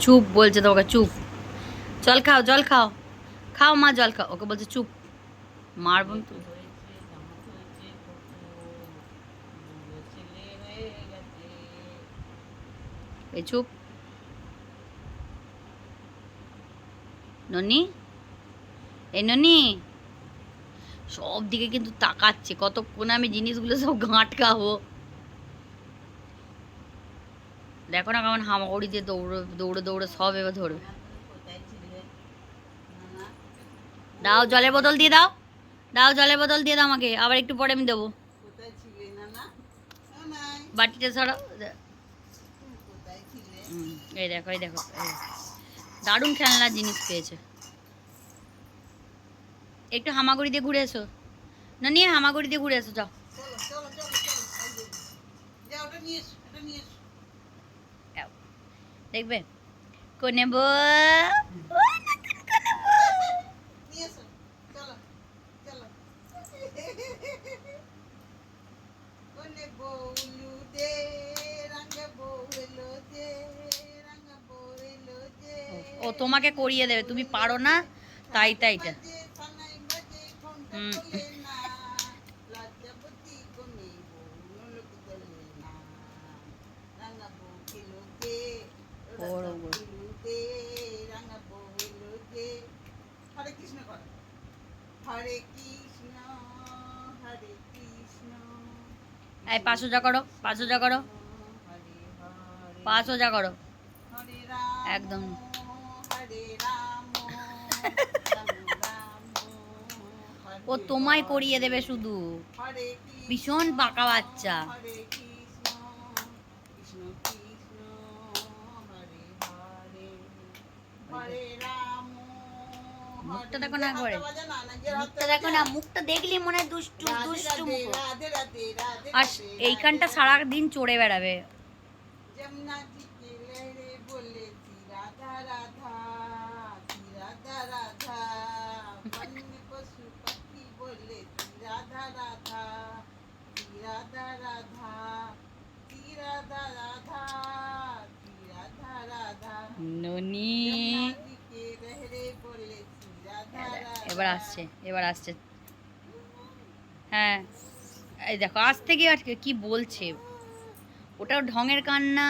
চুপ বলছে তোমাকে, চুপ। জল খাও, জল খাও, খাও মা জল খাও। ওকে বলছে চুপ, মারবো তো। এই চুপ। ননি, এই ননি সব দিকে কিন্তু তাকাচ্ছে, কতক্ষণ আমি জিনিসগুলো সব গাঁট খাবো। দেখো না কেমন হামাগুড়ি দিয়ে দৌড়ে দৌড়ে দৌড়ে সব এবার ধরবে। দাও জলের বোতল দিয়ে দাও, দাও জলের বোতল দিয়ে দাও আমাকে, আবার একটু পরে আমি দেবো। বাটিটা ছাড়াও। এই দেখো, এই দেখো, দারুণ খেলনার জিনিস পেয়েছে। একটু হামাগুড়ি দিয়ে ঘুরে এসো না, নিয়ে হামাগুড়ি দিয়ে ঘুরে এসো, যাও। দেখবে কোনে বউ, ও তোমাকে করিয়ে দেবে, তুমি পারো না তাই তাইটা। হরে কৃষ্ণ করো, হরে কৃষ্ণ হরে কৃষ্ণ। এই 5 সোজা করো, 5 সোজা করো, 5 সোজা করো, একদম। ও তোমায় করিয়ে দেবে শুধু, ভীষণ বাঁকা বাচ্চা। মুখটা দেখো না করে, মুখটা দেখো না, মুখটা দেখলি মনে হয় দুষ্টু দুষ্টু মুখ। আর এইখানটা সারাদিন চড়ে বেড়াবে। ননি এবার আসছে, এবার আসছে। হ্যাঁ এই দেখো, আজ থেকে আর কি বলছে, ওটাও ঢঙের কান্না।